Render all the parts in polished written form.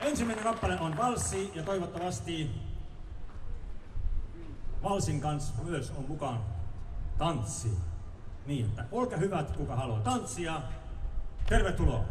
Ensimmäinen kappale on valssi ja toivottavasti valsin kanssa myös on mukaan tanssi. Niin, että olkaa hyvät, kuka haluaa tanssia. Tervetuloa!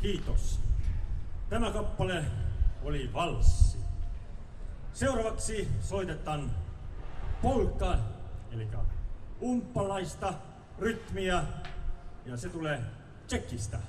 Kiitos. Tämä kappale oli valssi. Seuraavaksi soitetaan polka, eli umppalaista rytmiä, ja se tulee Tšekistä.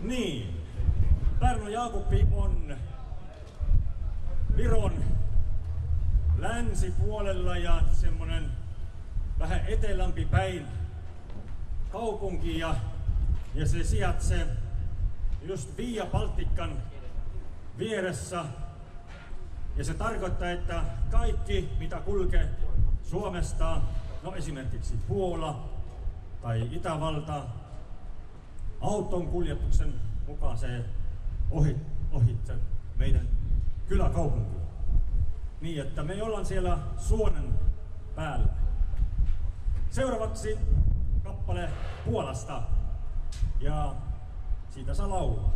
Niin. Pärnu Jaakopi on Viron länsipuolella ja semmonen vähän etelämpi päin kaupunki ja se sijaitsee just Via Baltican vieressä. Ja se tarkoittaa, että kaikki mitä kulkee Suomesta, no esimerkiksi Puola tai Itävalta, auton kuljetuksen mukaan se ohitse meidän kyläkaupunki. Niin, että me ollaan siellä suonen päällä. Seuraavaksi kappale Puolasta ja siitä saa laulaa.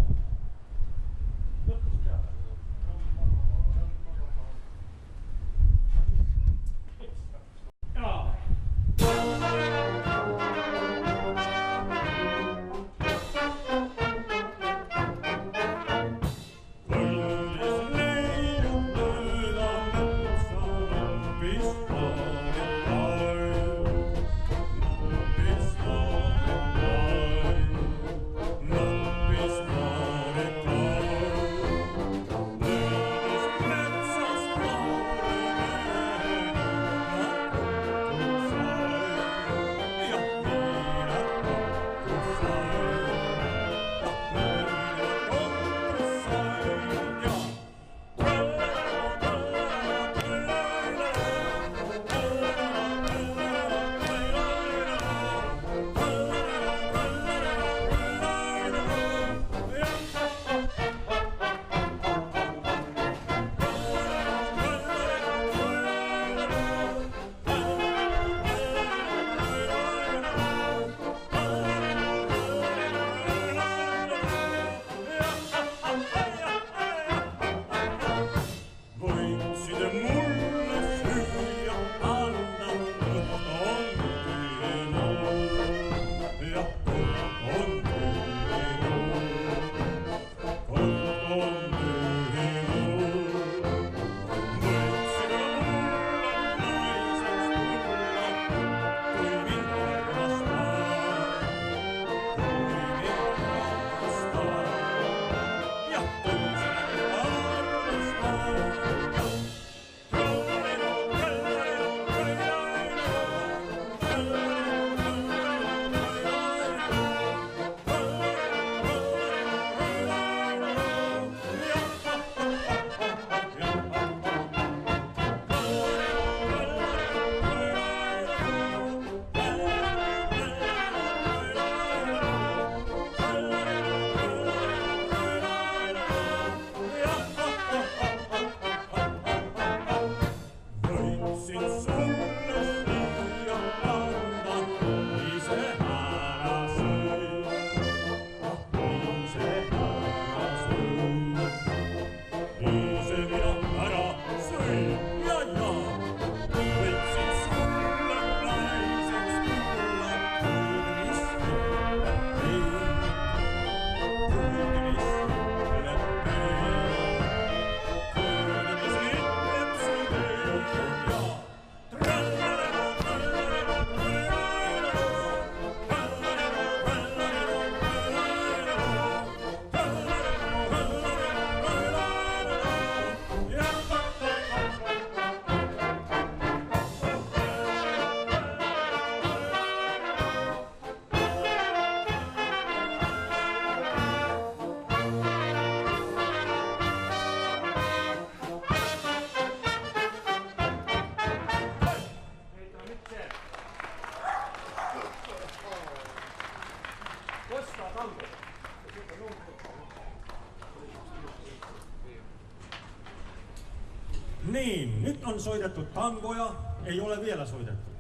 Niin, nyt on soitettu tangoja, ei ole vielä soitettu.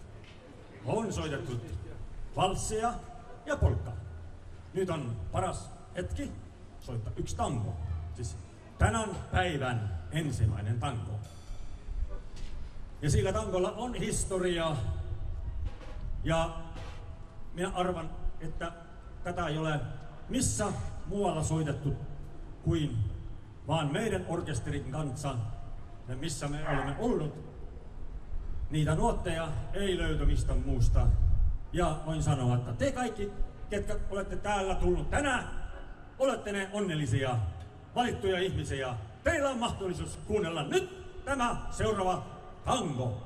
On soitettu valsseja ja polkkaa. Nyt on paras hetki soittaa yksi tango. Siis tänään päivän ensimmäinen tango. Ja sillä tangolla on historia. Ja minä arvan, että tätä ei ole missä muualla soitettu kuin vaan meidän orkesterin kanssa, ja missä me olemme ollut. Niitä nuotteja ei löydy mistä muusta. Ja voin sanoa, että te kaikki, ketkä olette täällä tullut tänään, olette ne onnellisia, valittuja ihmisiä. Teillä on mahdollisuus kuunnella nyt tämä seuraava tango.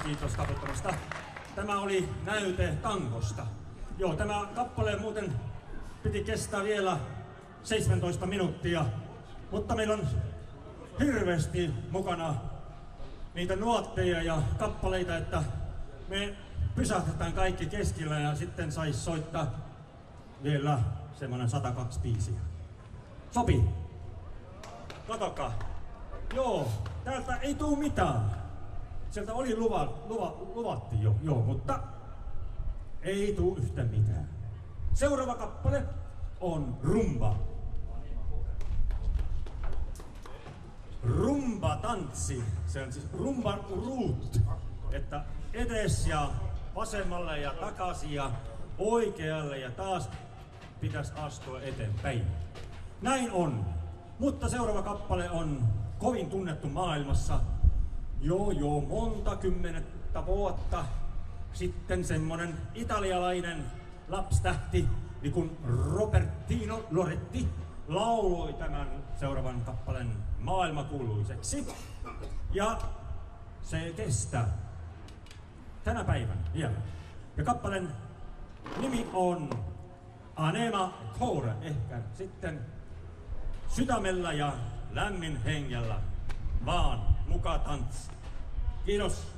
Kiitos taputtamasta. Tämä oli näyte tangosta. Joo, tämä kappale muuten piti kestää vielä 17 minuuttia, mutta meillä on hirveästi mukana niitä nuotteja ja kappaleita, että me pysähtetään kaikki keskellä ja sitten sais soittaa vielä semmonen 102 biisiä. Sopii? Katokaa. Joo, täältä ei tuu mitään. Sieltä oli luvattiin jo, mutta ei tuu yhtään mitään. Seuraava kappale on rumba. Rumba-tanssi, se on siis rumba root, että edes ja vasemmalle ja takaisin ja oikealle ja taas pitäisi astua eteenpäin. Näin on, mutta seuraava kappale on kovin tunnettu maailmassa. Joo, monta kymmenettä vuotta sitten semmonen italialainen lapstähti, niin kuin Robertino Loretti, lauloi tämän seuraavan kappaleen maailmankuuluiseksi. Ja se kestää tänä päivänä vielä. Ja kappaleen nimi on Anima Core, ehkä sitten sydämellä ja lämmin hengellä vaan muka tanssi. Kiitos.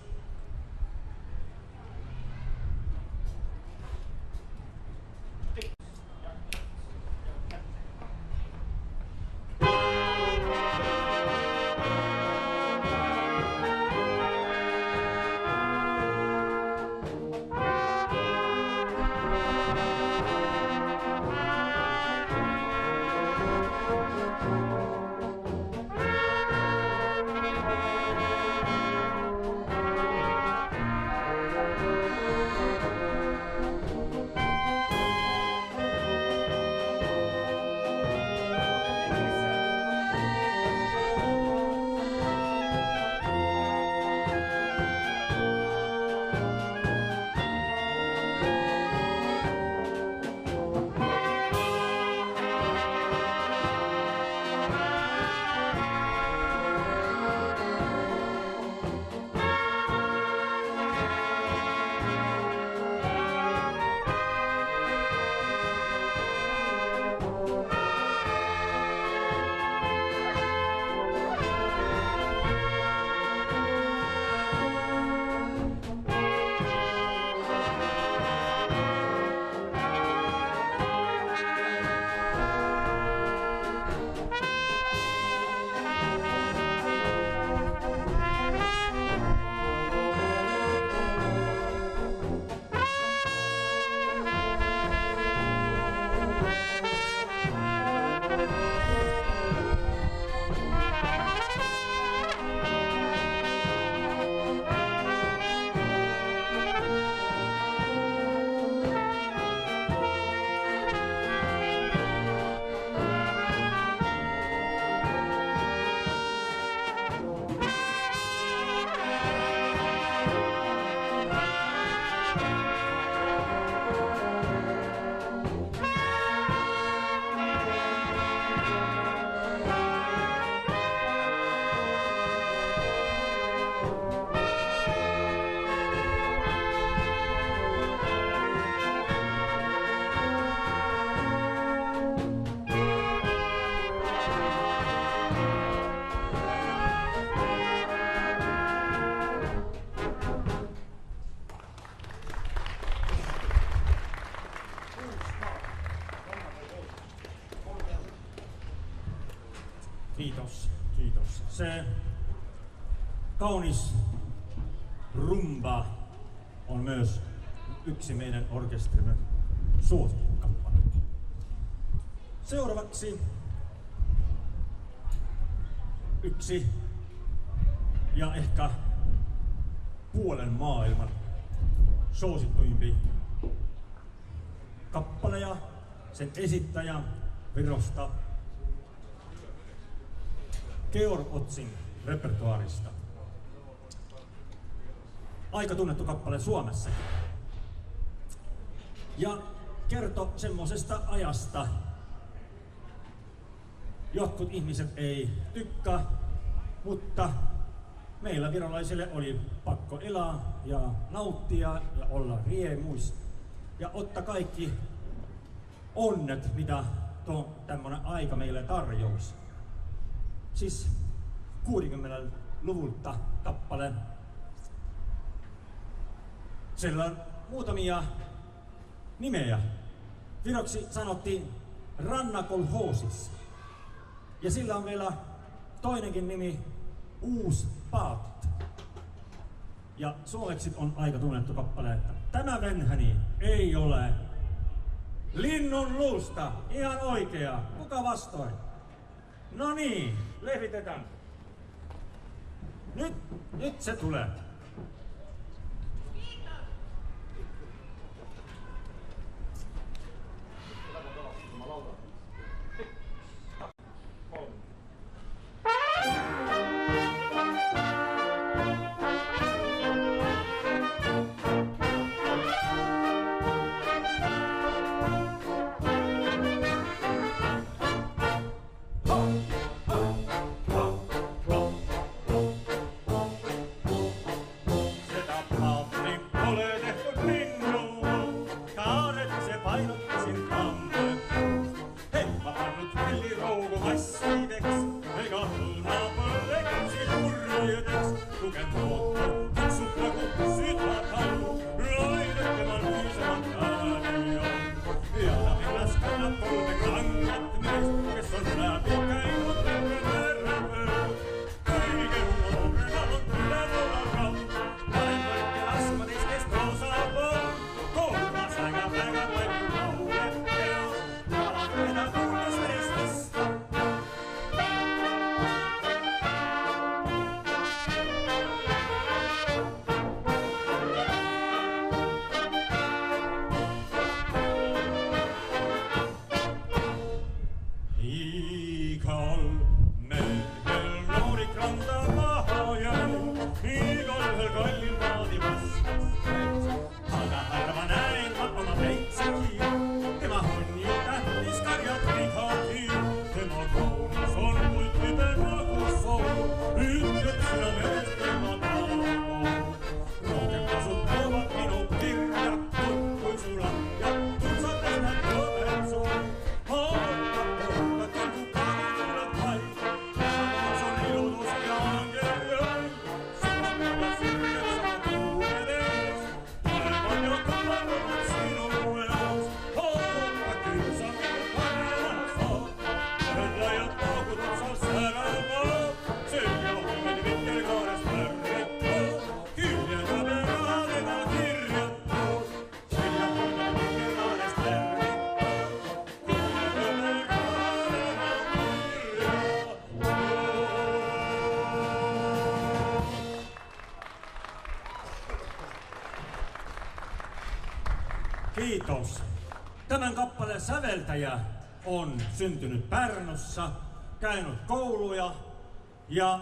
Kiitos. Se kaunis rumba on myös yksi meidän orkestrimme suosikkikappale. Seuraavaksi yksi ja ehkä puolen maailman suosittuimpi kappale ja sen esittäjä Virosta, Georg Otzin repertuaarista. Aika tunnettu kappale Suomessakin. Ja kertoo semmosesta ajasta. Jotkut ihmiset ei tykkää, mutta meillä virolaisille oli pakko elää ja nauttia ja olla riemuis ja ottaa kaikki onnet, mitä tuo tämmönen aika meille tarjoisi. Siis 60-luvulta kappale. Sillä on muutamia nimeä. Viroksi sanottiin Rannakolhoosis. Ja sillä on vielä toinenkin nimi, Uus Paatit. Ja suomeksi on aika tunnettu kappale, että tämä venhäni ei ole linnun luusta, ihan oikea. Kuka vastoin? No niin, levitetään. Nyt se tulee. Kiitos. Tämän kappaleen säveltäjä on syntynyt Pärnussa, käynyt kouluja ja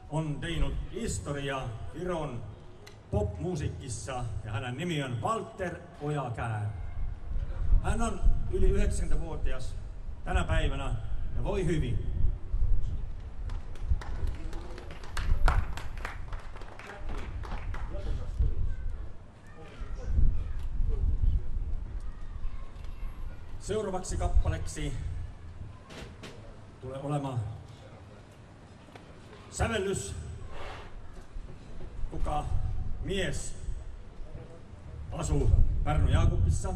on tehnyt historiaa Viron popmusiikissa ja hänen nimi on Walter Ojakää. Hän on yli 90-vuotias tänä päivänä ja voi hyvin. Seuraavaksi kappaleeksi tulee olemaan sävellys, kuka mies asuu Pärnu Jaakupissa.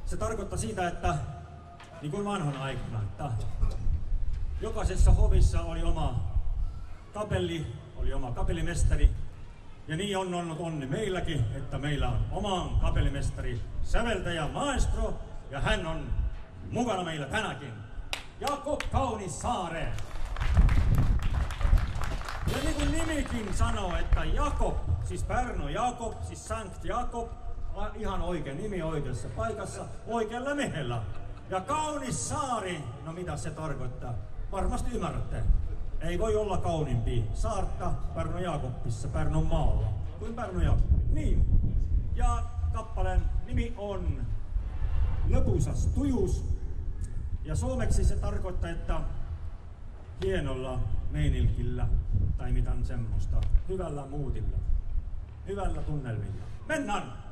Se tarkoittaa siitä, että niin kuin vanhana aikana, että Jokaisessa hovissa oli oma kapelli, oli oma kapellimestari. Ja niin on ollut onni meilläkin, että meillä on oma kapellimestari, säveltäjä, maestro, ja hän on mukana meillä tänäkin. Jakob Kaunissaare. Ja niin kuin nimikin sanoo, että Jakob, siis Pärnu Jakob, siis Sankt Jakob, ihan oikein nimi oikeassa paikassa, oikealla miehellä. Ja Kaunissaari, no mitä se tarkoittaa? Varmasti ymmärrätte. Ei voi olla kauniimpi saarta Pärnu Jakobissa, Pärnun maalla, kuin Pärnu Jakobbi. Niin. Ja kappaleen nimi on Löpusas tujuus. Ja suomeksi se tarkoittaa, että hienolla meinilkillä tai mitään semmoista. Hyvällä muutilla. Hyvällä tunnelmilla. Mennään!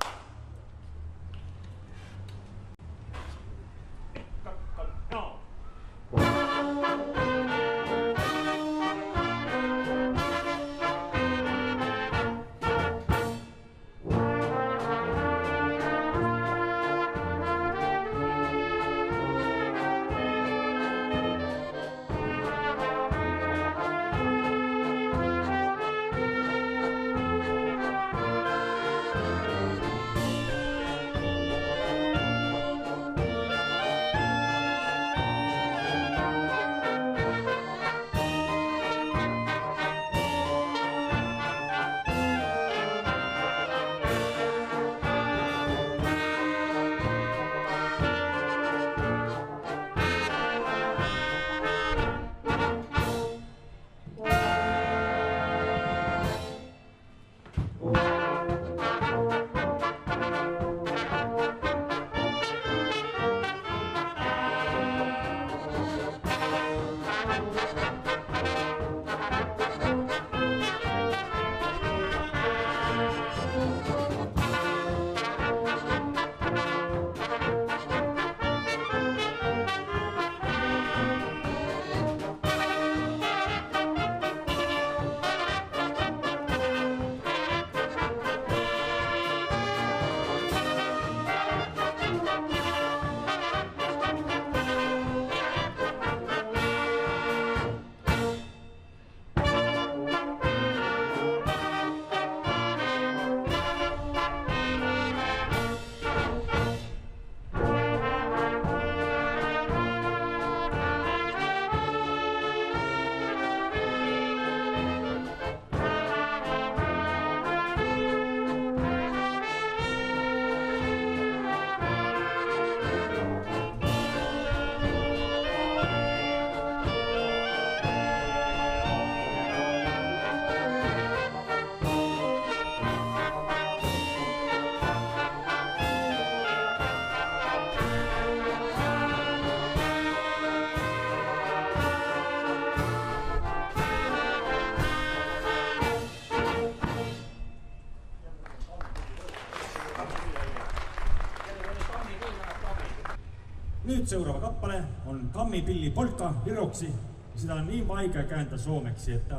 Nyt seuraava kappale on Kammipilli polkka viroksi. Sitä on niin vaikea kääntää suomeksi, että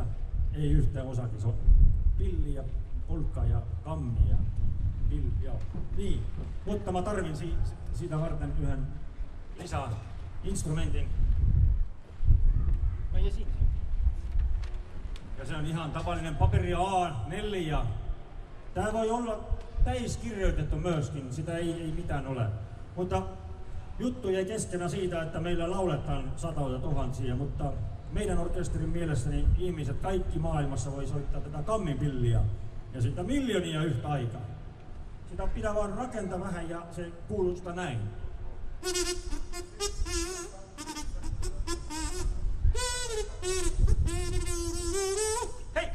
ei yhtään osakin. Se on pilli ja polkka ja kammi ja pilli ja niin. Mutta mä tarvin siitä varten yhden lisäinstrumentin. Ja se on ihan tavallinen paperi A4. Tää voi olla täiskirjoitettu myöskin, sitä ei mitään ole. Mutta juttu jäi keskenä siitä, että meillä lauletaan satoja tuhansia, mutta meidän orkesterin mielestäni ihmiset kaikki maailmassa voi soittaa tätä kammipilliä ja sitä miljoonia yhtä aikaa. Sitä pitää vaan rakentaa vähän ja se kuulostaa näin. Hei!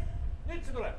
Nyt se tulee!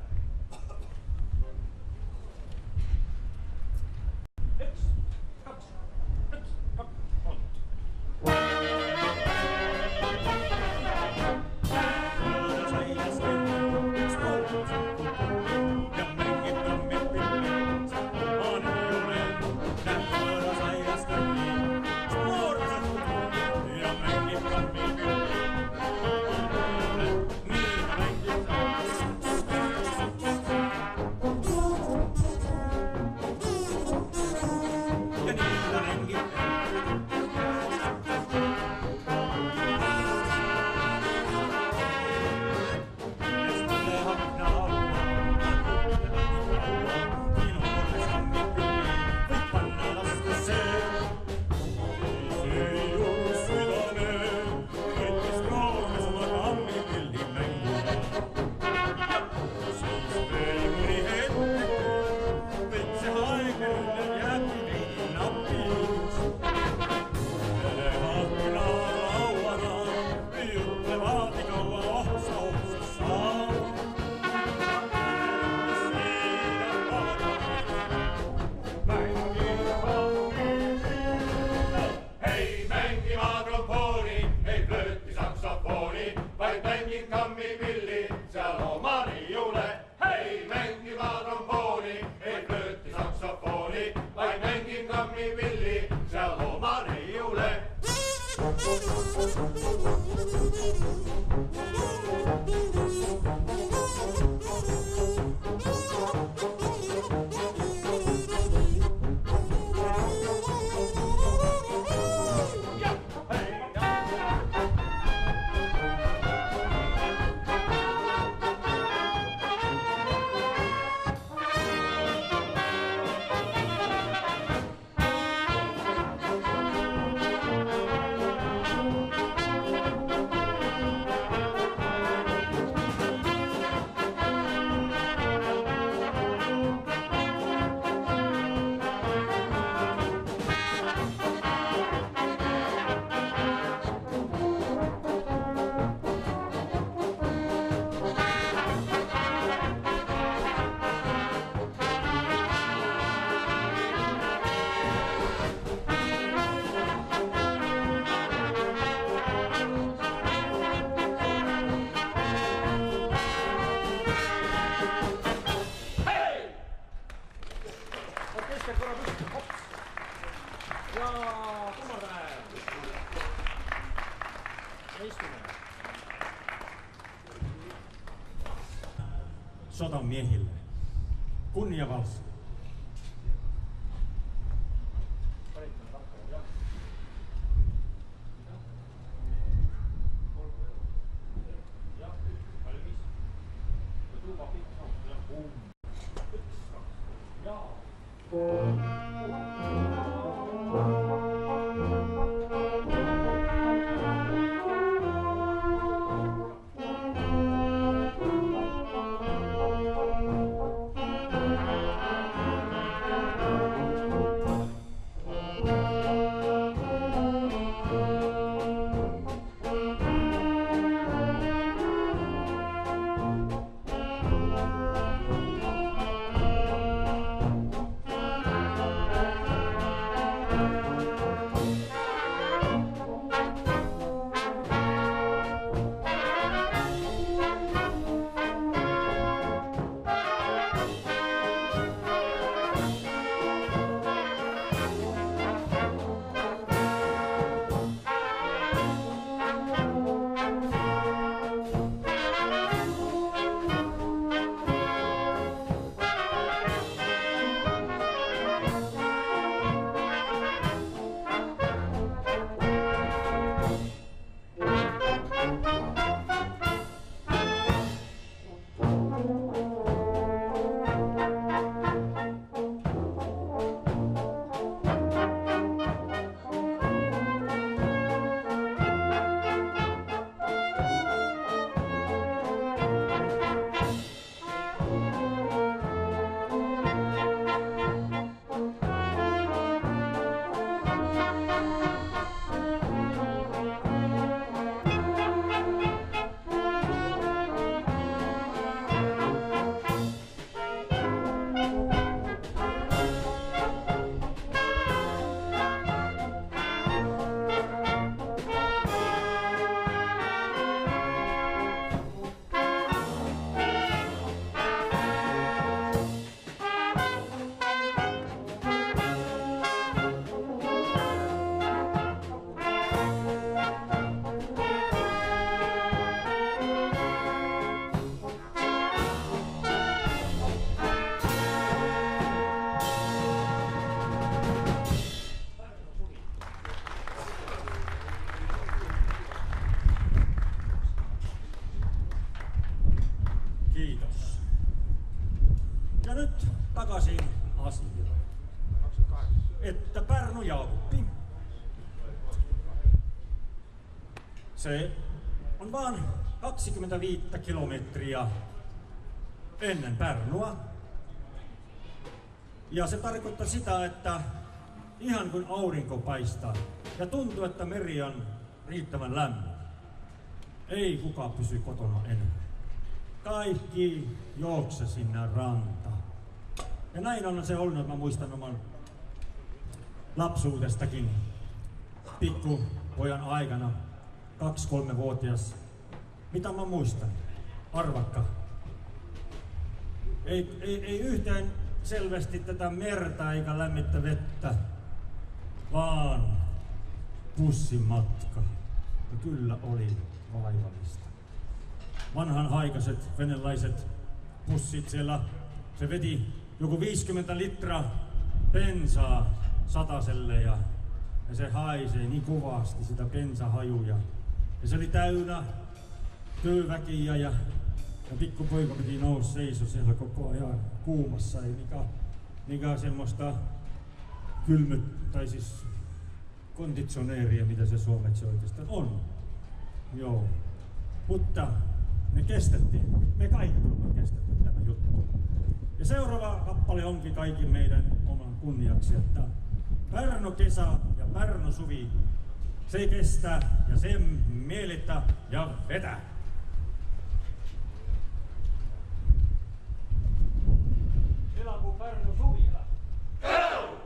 kammipilli, seal oma riiule. Hei, mängima trombooni, ei flööti saksofooni, vaid mängin kammipilli, seal oma riiule. Sodan miehille. Kunniavalssi. Kiitos. Ja nyt takaisin asiaan. Että Pärnu Jauppi. Se on vaan 25 kilometriä ennen Pärnua. Ja se tarkoittaa sitä, että ihan kun aurinko paistaa ja tuntuu, että meri on riittävän lämmin, ei kukaan pysy kotona enää. Kaikki juokse sinne rantaan. Ja näin on se ollut, että mä muistan oman lapsuudestakin pikkupojan aikana, 2-3-vuotias. Mitä mä muistan? Arvakka. Ei yhtään selvästi tätä merta eikä lämmintä vettä, vaan bussimatka. Ja kyllä oli vaivallista. Vanhanhaikaiset venäläiset bussit siellä, se veti joku 50 litraa bensaa sataselle ja se haisee niin kovasti sitä bensahajuja. Ja se oli täynnä työväkiä ja pikkupoika piti nousta seiso siellä koko ajan kuumassa. Ei mikään semmoista tai siis konditioneeria, mitä se suomeksi oikeastaan on. Joo. Mutta me kestettiin. Me kaikki olemme kestetty tämä juttu. Ja seuraava kappale onkin kaikki meidän oman kunniaksi, että Pärnu kesä ja Pärnu suvi, se kestää ja se mielitä ja vetää. Silloin kun Pärnu suvilla. Go!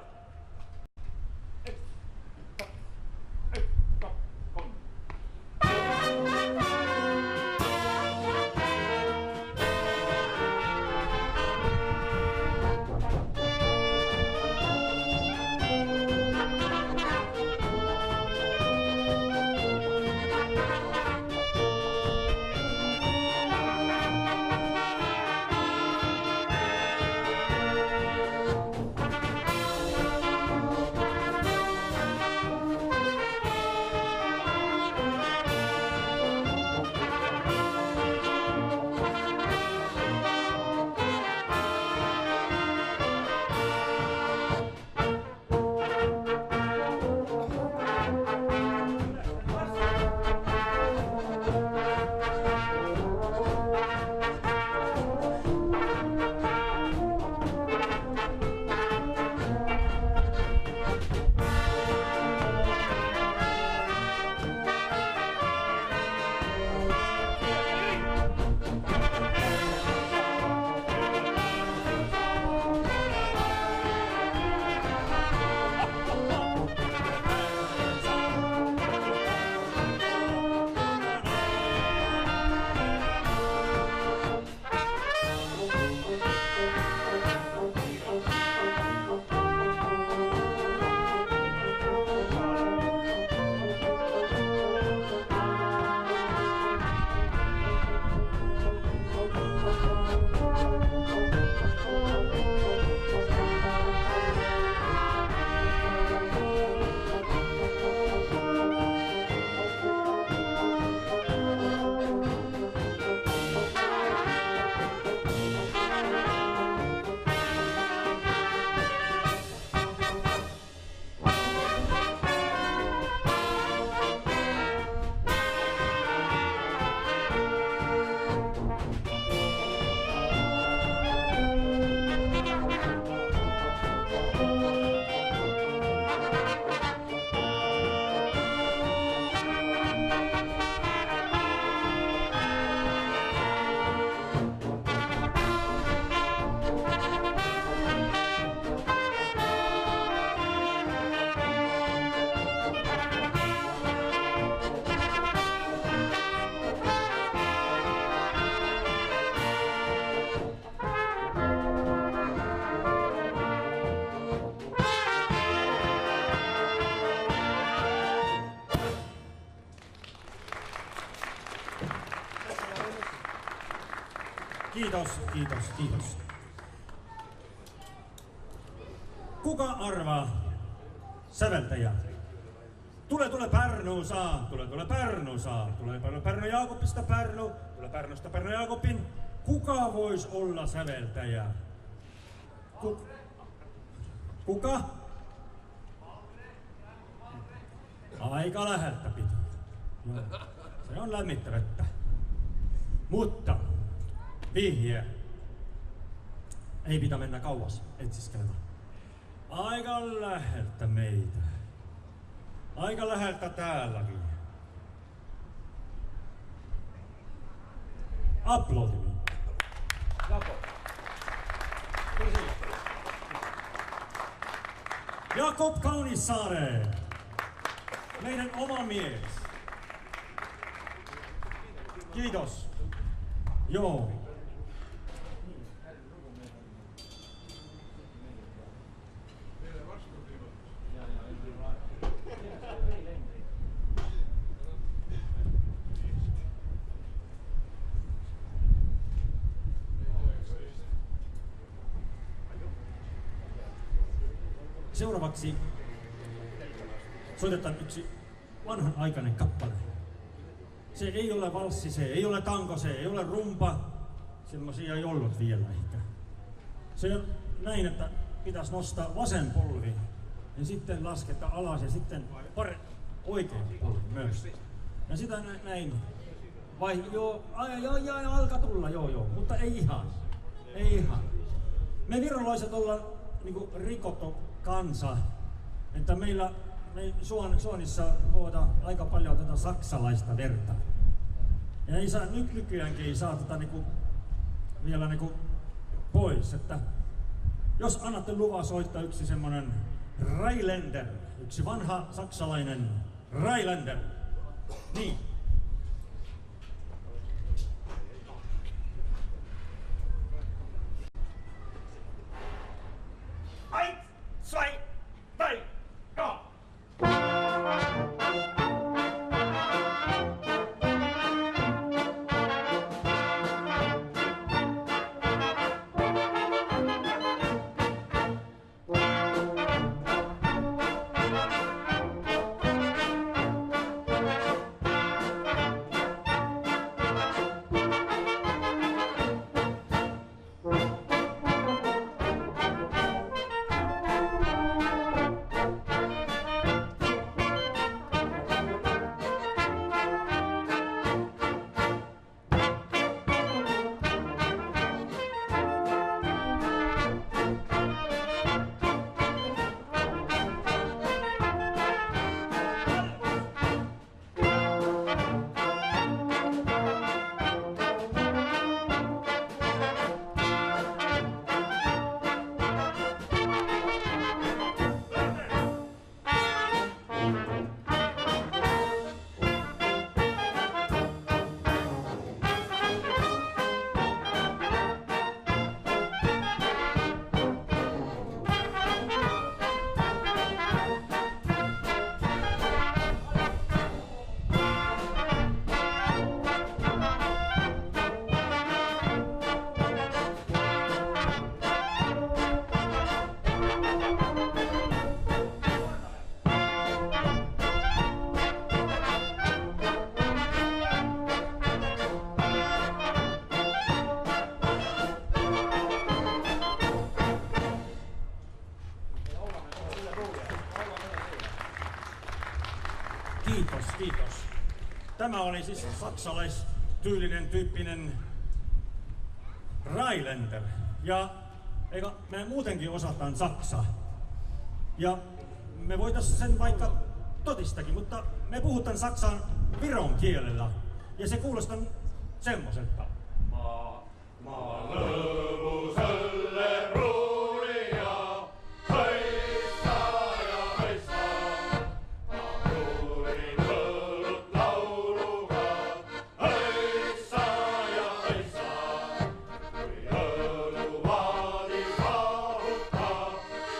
Kiitos. Kuka arvaa säveltäjä? Tule Pärnu saa, tule Pärnu saa, tule Pärnu Jaakopista Pärnu, tule Pärnusta Pärnu Jaakopin. Kuka vois olla säveltäjä? Kuka? Aika läheltä pitää. Joo. Se on lämmittävettä. Mutta vihje. Ei pitä mennä kauas etsiskelemään. Aika läheltä meitä. Aika läheltä täälläkin. Aplodimi. Jakob Kaunissaare. Meidän oma mies. Kiitos. Joo. Seuraavaksi soitetaan yksi vanhanaikainen kappale. Se ei ole valssi, se ei ole tanko, se ei ole rumpa. Semmoisia ei ollut vielä ehkä. Se on näin, että pitäisi nostaa vasen polvi ja sitten lasketa alas ja sitten oikea polvi myös. Ja sitä näin. Vai joo, alkaa tulla, joo, mutta ei ihan. Ei ihan. Me virolaiset ollaan niinku rikottu kansa, että me Suonissa voidaan aika paljon tätä saksalaista verta. Ja ei saa, nykyäänkin ei saa tätä vielä pois, että jos annatte luvan soittaa yksi semmonen Rheinländer, yksi vanha saksalainen Rheinländer, niin. Kiitos. Tämä oli siis saksalaistyylinen tyyppinen Rheinländer. Ja me muutenkin osataan saksaa. Ja me voitaisiin sen vaikka totistakin, mutta me puhutaan saksan viron kielellä. Ja se kuulostaa semmoiselta. Löövuselle ruuria, heissa ja heissa. Ruurin höllut lauluvat, heissa ja heissa. Kui jouluvaadi saavuttaa,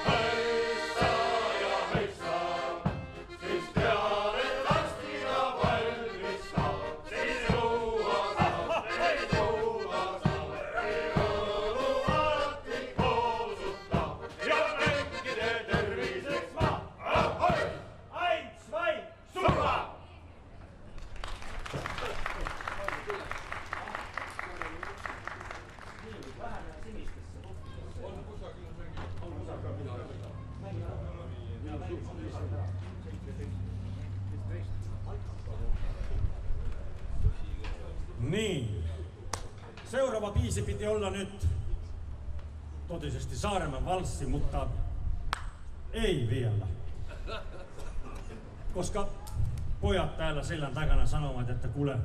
heissa ja heissa. Siis tean, et lastina valmistaa, siis ruuasa, ei ruuasa. Niin. Seuraava biisi piti olla nyt totisesti Saaremaan valssi, mutta ei vielä. Koska pojat täällä selän takana sanovat, että kuule,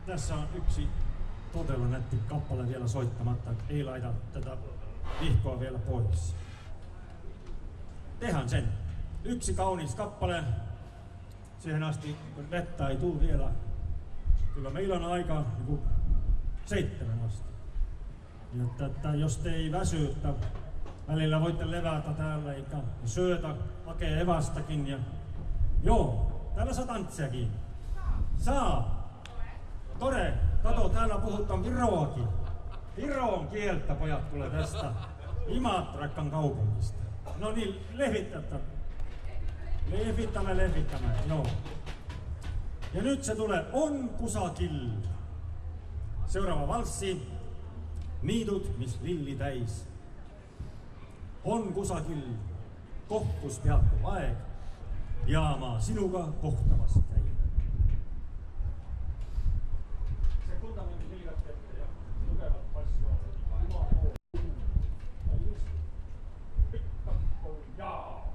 tässä on yksi todella nätti kappale vielä soittamatta, ei laita tätä vihkoa vielä pois. Tehän sen. Yksi kaunis kappale. Siihen asti, kun vettä ei tule vielä kyllä meillä on aika niin 7 asti. Että jos te ei väsy, että välillä voitte levätä täällä eikä syötä, hakea evästäkin. Ja joo, täällä saa tanssiakin. Saa. Tore, kato, täällä puhutaan viroakin. Viron kieltä pojat tulee tästä Imatrakkan kaupungista. No niin, levittämä, joo. Ja nyt se tulee On kusakil. Seuraava valssi. Niidut, mis villi täis. On kusakil kohtus peattu aeg. Jaamaa sinuga kohtamassa käy. Se fundamentti vilkat ette ja lukevat passioon. Jumaa on. Ja just. Pikkakko jaa.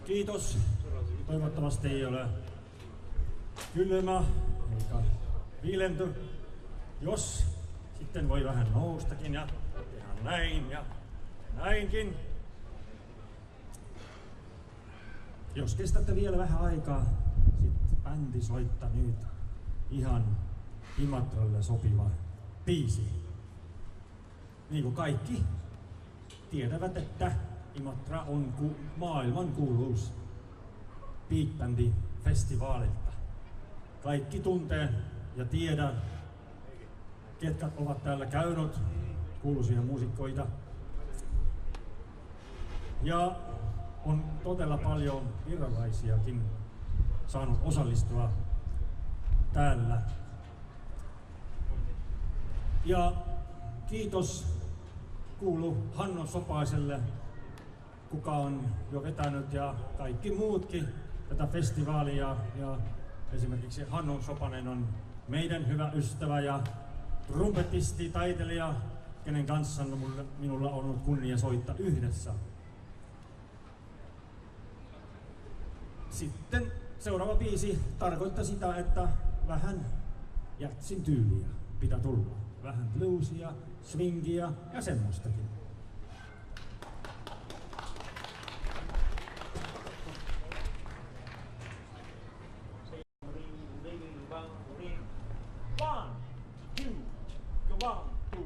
Kiitos. Toivottavasti ei ole kylmä eikä viilenty. Jos sitten voi vähän noustakin ja tehdä näin ja näinkin. Jos kestätte vielä vähän aikaa, sitten bändi soittaa nyt ihan Imatralle sopiva biisi. Niin kuin kaikki tiedävät, että Imatra on maailmankuuluus Big Bandi festivaalilta. Kaikki tuntee ja tiedän, ketkä ovat täällä käynyt, kuuluisia muusikkoita. Ja on todella paljon virolaisiakin saanut osallistua täällä. Ja kiitos kuuluu Hanno Sopaiselle, kuka on jo vetänyt, ja kaikki muutkin tätä festivaalia. Ja esimerkiksi Hanno Sopanen on meidän hyvä ystävä ja trumpetisti, taiteilija, kenen kanssa minulla on ollut kunnia soittaa yhdessä. Sitten seuraava biisi tarkoittaa sitä, että vähän jätsin tyyliä pitää tulla. vähän bluesia, swingia ja semmoistakin. One, two, one, two.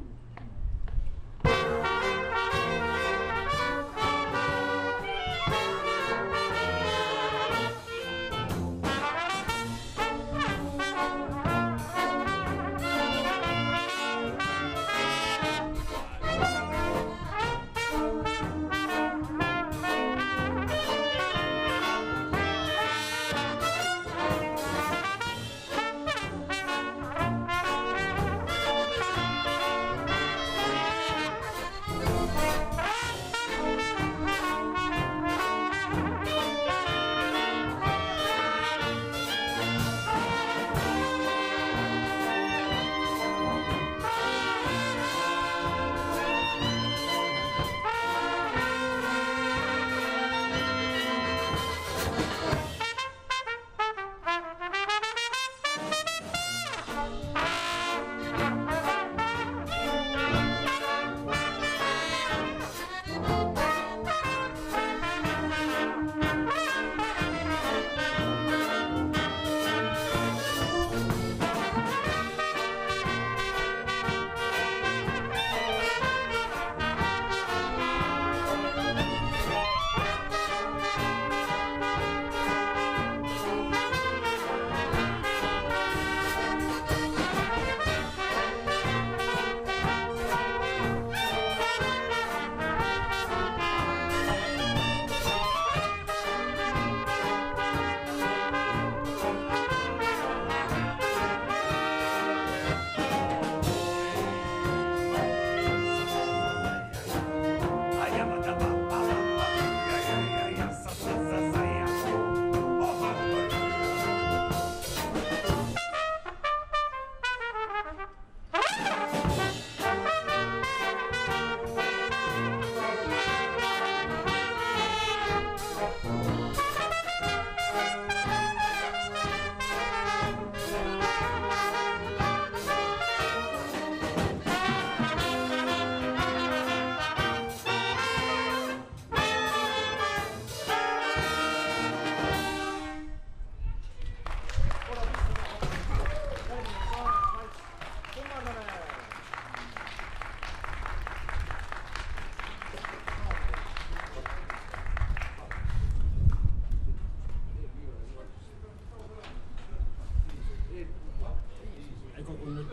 Eikö kun nyt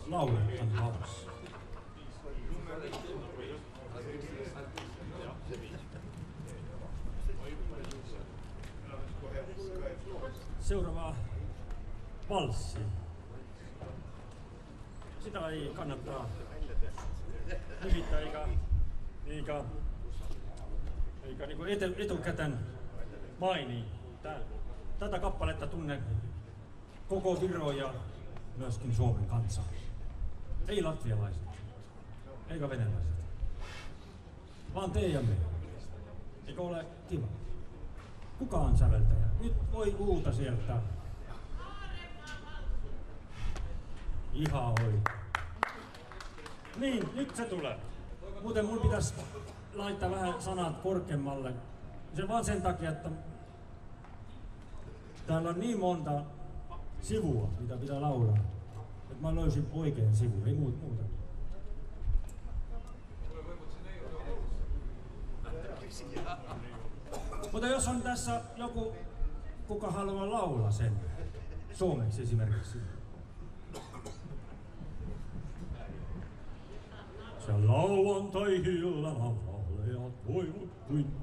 lauletaan laulassa? Seuraava valssi. Sitä ei kannattaa nimittää eikä niinku etukäteen mainii. Tätä kappaletta tunne koko Viro ja myöskin Suomen kansa. Ei latvialaiset, eikä venäläiset, vaan te ja me. Eikö ole kiva? Kuka on säveltäjä? Nyt voi huuta sieltä. Ihan oikein. Niin, nyt se tulee. Muuten mun pitäisi laittaa vähän sanat korkeammalle. Se vaan sen takia, että täällä on niin monta sivua, mitä pitää laulaa. Että mä löysin oikein sivun, ei muuta. Mutta jos on tässä joku, kuka haluaa laulaa sen, suomeksi esimerkiksi. Se lauantai-illana vaaleat voivat kuin.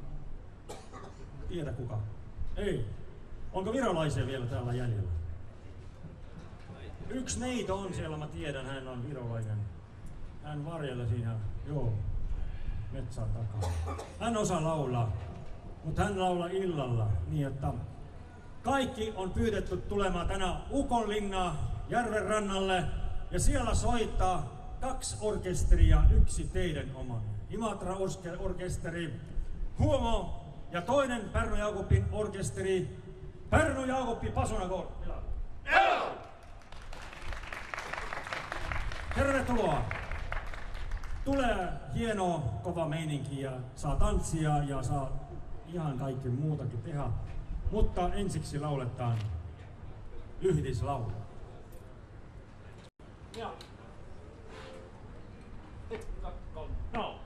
Tiedä kuka? Ei. Onko virolaisia vielä täällä jäljellä? Yksi neito on siellä, mä tiedän, hän on virolainen. Hän varjella siinä, joo, metsän takaa. Hän osaa laulaa, mutta hän laulaa illalla niin, että kaikki on pyydetty tulemaan tänään Ukonlinnaan järven rannalle ja siellä soittaa 2 orkesteria, 1 teidän oman. Imatra-orkesteri, Huomo ja toinen Pärnu Jaakobin orkesteri, Pärnu Jaakobin Pasonagor. Tervetuloa! Tulee hieno kova meininki ja saa tanssia ja saa ihan kaiken muutakin tehdä. Mutta ensiksi lauletaan yhdislaulu. Ja. 1, 2, 3, no!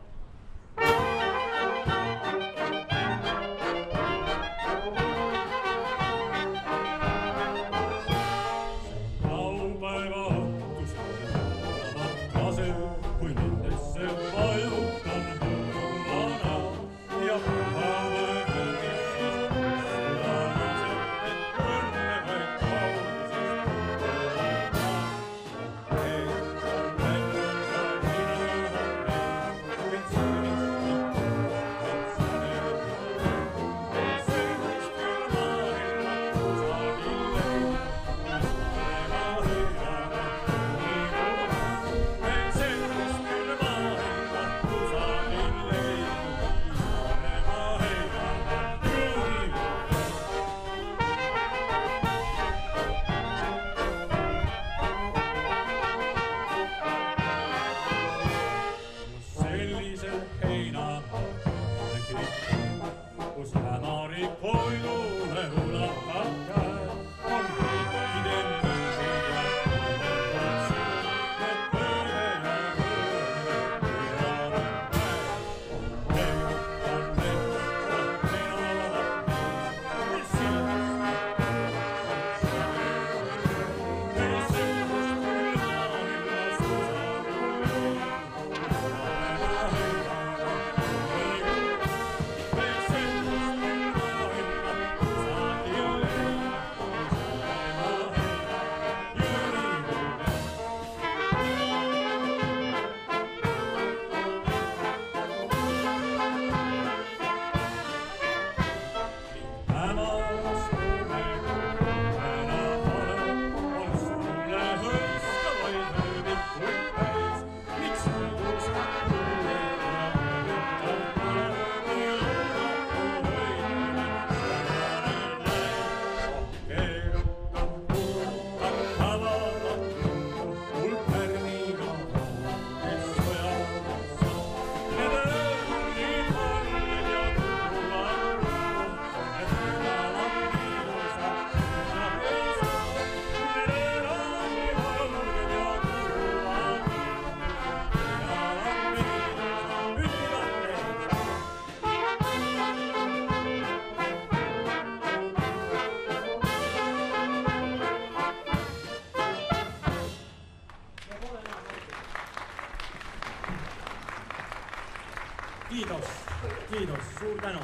Kiitos, suurtänu.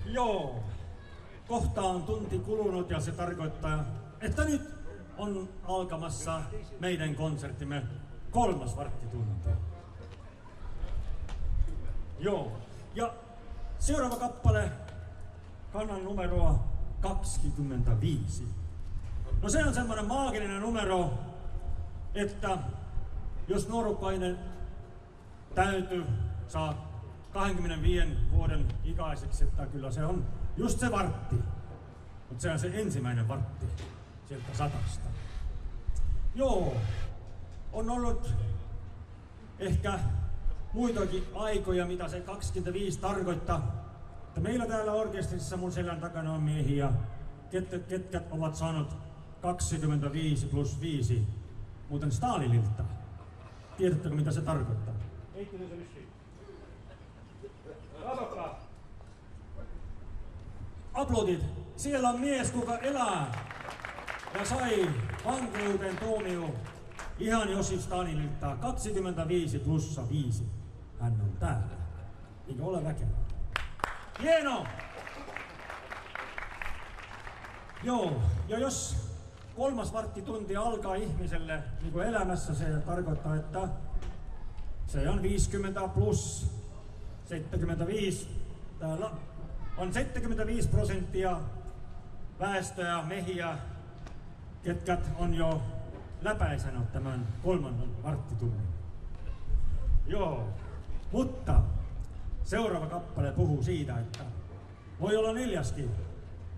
Joo, kohta on tunti kulunut ja se tarkoittaa, että nyt on alkamassa meidän konserttimme 3. varttitunti. Joo, ja seuraava kappale kannan numeroa 25. No se on semmoinen maaginen numero, että jos nuorukainen täytyy saa 25 vuoden ikäiseksi, että kyllä se on just se vartti. Mutta se on se ensimmäinen vartti sieltä 100. Joo, on ollut ehkä muitakin aikoja, mitä se 25 tarkoittaa. Että meillä täällä orkesterissa mun selän takana on miehiä, ketkä ovat saanut 25 plus 5, muuten Stalinilta. Tiedättekö mitä se tarkoittaa? Ei tule se vissiin. Katsokaa. Aplodit! Siellä on mies, kuka elää ja sai vankeuteen tuomio ihan Josif Stalinilta 25 plussa 5. Hän on täällä. Eikö ole väkevää? Hieno! Joo, ja jos 3. varttitunti alkaa ihmiselle niin kuin elämässä, se tarkoittaa, että se on 50 plus 75. Täällä on 75% väestöä, mehiä, ketkä on jo läpäisenä tämän 3. varttitunnin. Joo, mutta seuraava kappale puhuu siitä, että voi olla 4.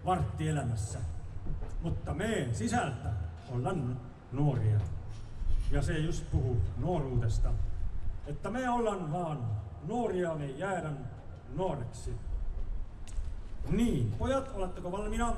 vartti elämässä, mutta me sisältä ollaan nuoria. Ja se just puhuu nuoruudesta. Että me ollaan vaan nuoria, me jäädään nuoreksi. Niin, pojat, oletteko valmiina?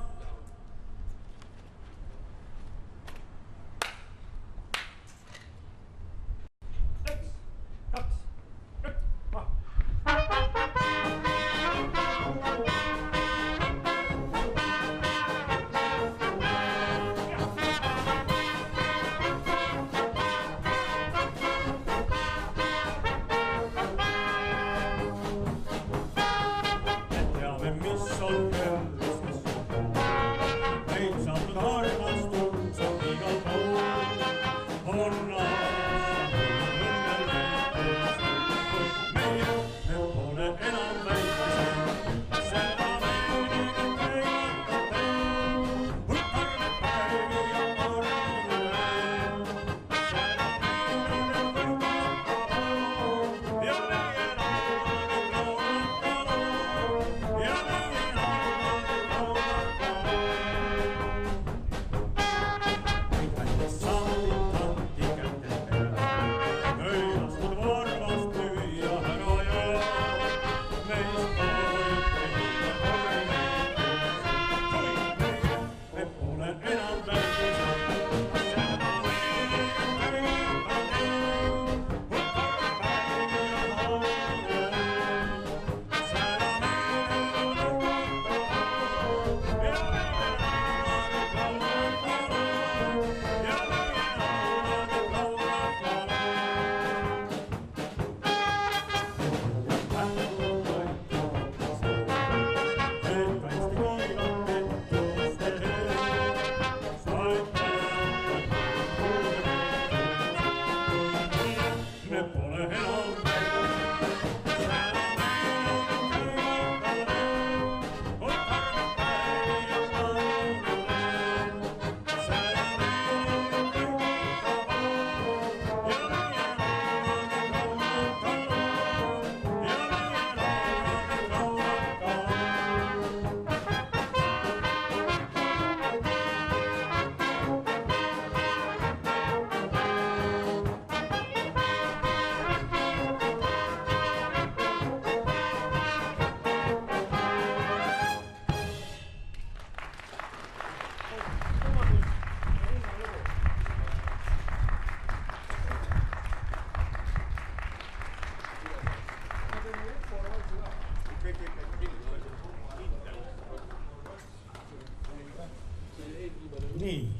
Niin.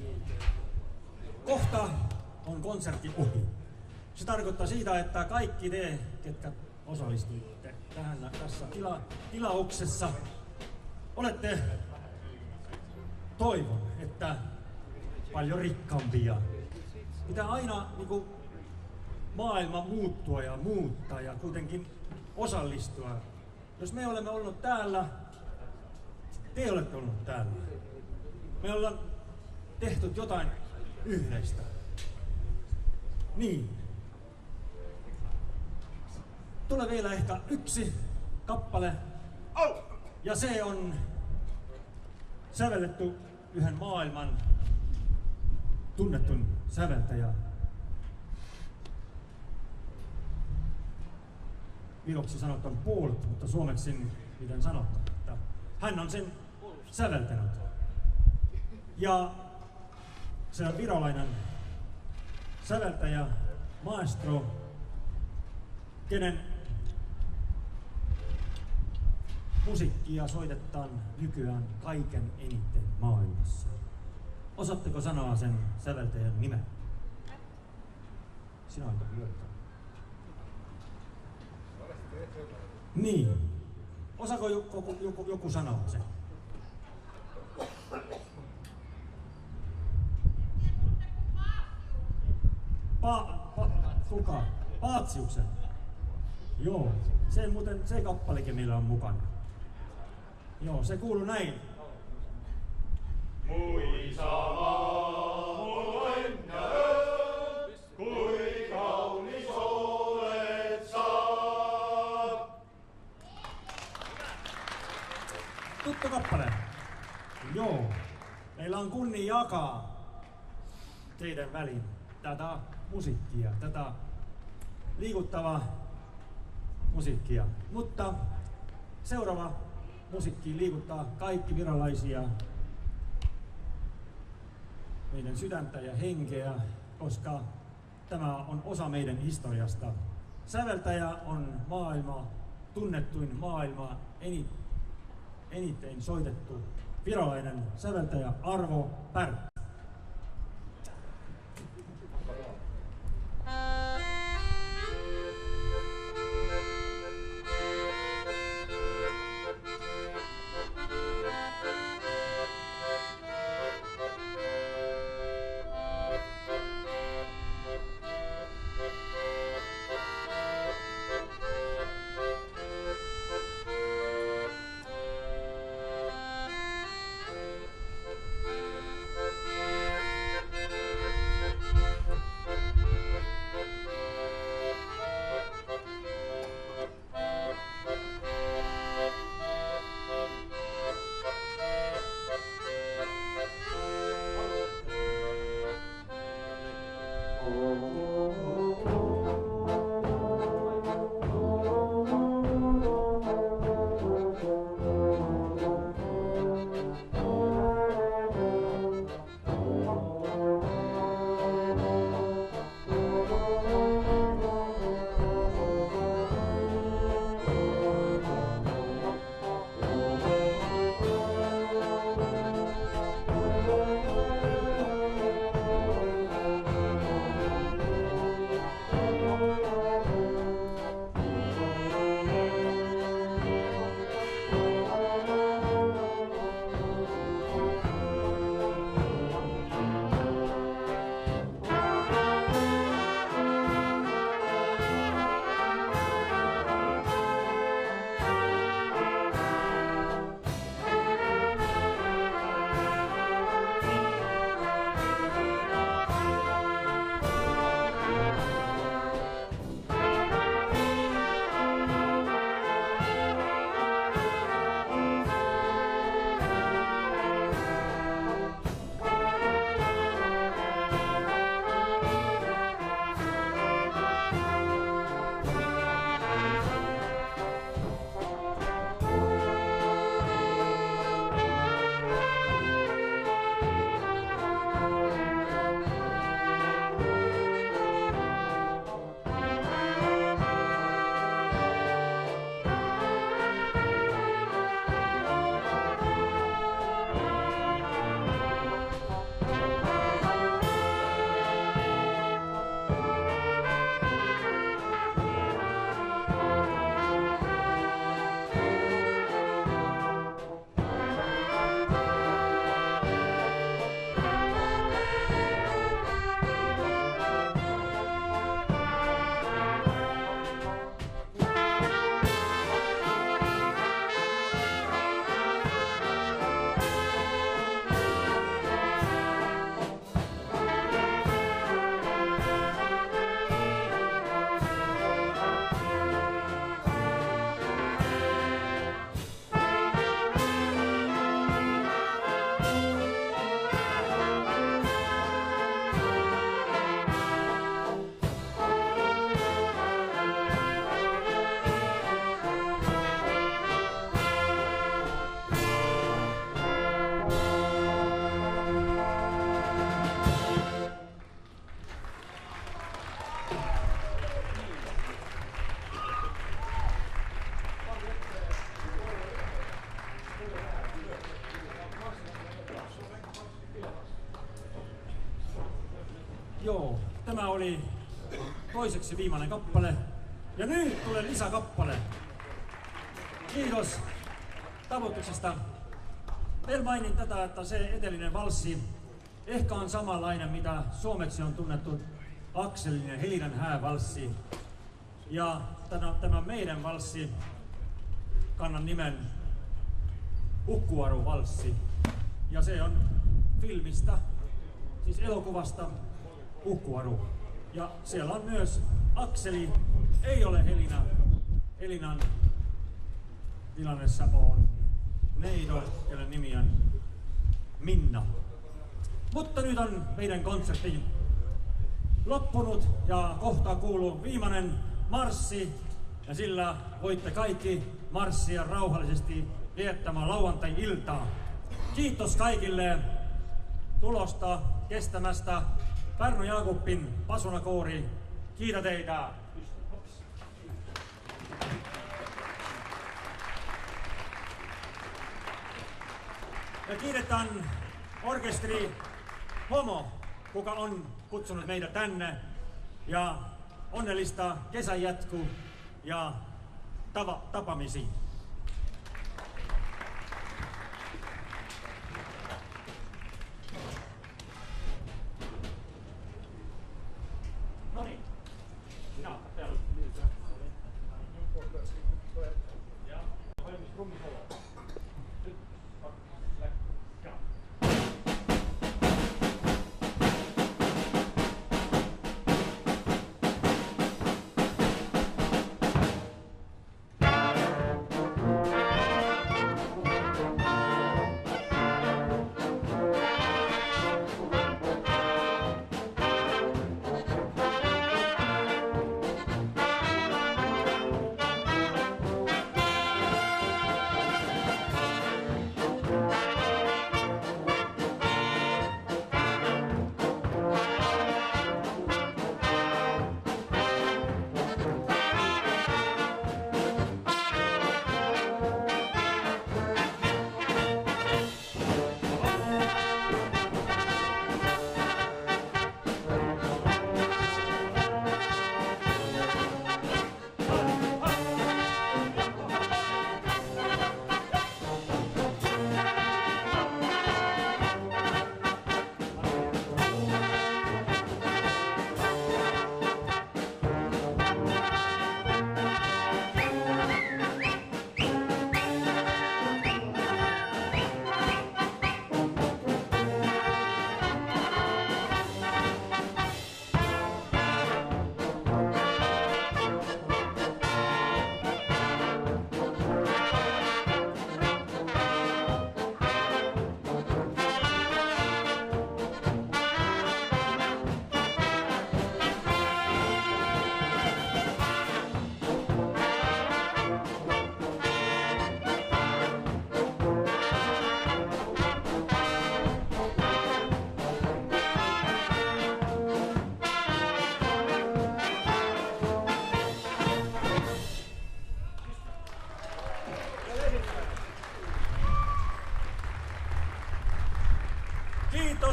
Kohta on konsertti ohi. Se tarkoittaa siitä, että kaikki te, ketkä osallistuitte tähän tässä tilauksessa, olette toivon, että paljon rikkaampia. Pitää aina niin maailma muuttua ja muuttaa ja kuitenkin osallistua. Jos me olemme olleet täällä, te olette olleet täällä. Me ollaan tehty jotain yhdessä. Niin. Tulee vielä ehkä yksi kappale. Ja se on sävelletty yhden maailman tunnetun säveltäjä. Viroksi sanotaan puolet, mutta suomeksi miten sanotaan, että hän on sen säveltänyt. Ja se on virolainen säveltäjä, maestro, kenen musiikkia soitetaan nykyään kaiken eniten maailmassa. Osaatteko sanoa sen säveltäjän nimen? Sinä aika löytää. Niin. Osaako joku sanoa sen? Kuka? Paatsiuksen? Joo. Se muuten se kappalekin millä on mukana. Joo, se kuuluu näin. Muisamaa, muin ja öö, kui kaunis olet sa. Tuttu kappale. Joo. Meillä on kunnia jakaa teidän väliin tätä musiikkia, tätä liikuttavaa musiikkia. Mutta seuraava musiikki liikuttaa kaikki virolaisia, meidän sydäntä ja henkeä, koska tämä on osa meidän historiasta. Säveltäjä on tunnettuin maailma eniten soitettu virolainen säveltäjä Arvo Pärt. Joo, tämä oli toiseksi viimeinen kappale. Ja nyt tulee lisäkappale. Kiitos tavoituksesta. Vielä mainin tätä, että se edellinen valssi ehkä on samanlainen, mitä suomeksi on tunnettu Akselin ja Helinan häävalssi. Ja tämä meidän valssi kannan nimen Ukkuaru-valssi. Ja se on filmistä, siis elokuvasta Ukkuaru. Ja siellä on myös Akseli, ei ole Helina. Helinan tilannessa on neido, kenen nimi on Minna. Mutta nyt on meidän konsertti loppunut ja kohta kuuluu viimeinen marssi. Ja sillä voitte kaikki marssia rauhallisesti viettämään lauantai-iltaa. Kiitos kaikille tulosta kestämästä. Pärnu Jaakobin pasunakoori. Kiitän teitä. Ja kiitetään orkesteri Homo, kuka on kutsunut meidät tänne. Ja onnellista kesän jatku ja tapaamisiin. No niin, sinä otat täällä. Ja valmis rummipolo. Nyt, läkkää.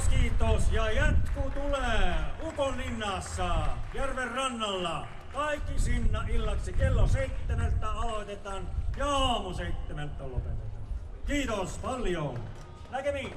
Kiitos ja jatku tulee Ukonlinnassa, järven rannalla. Kaikki sinne illaksi kello 7 aloitetaan ja aamu 7 lopetetaan. Kiitos paljon. Näkemiin.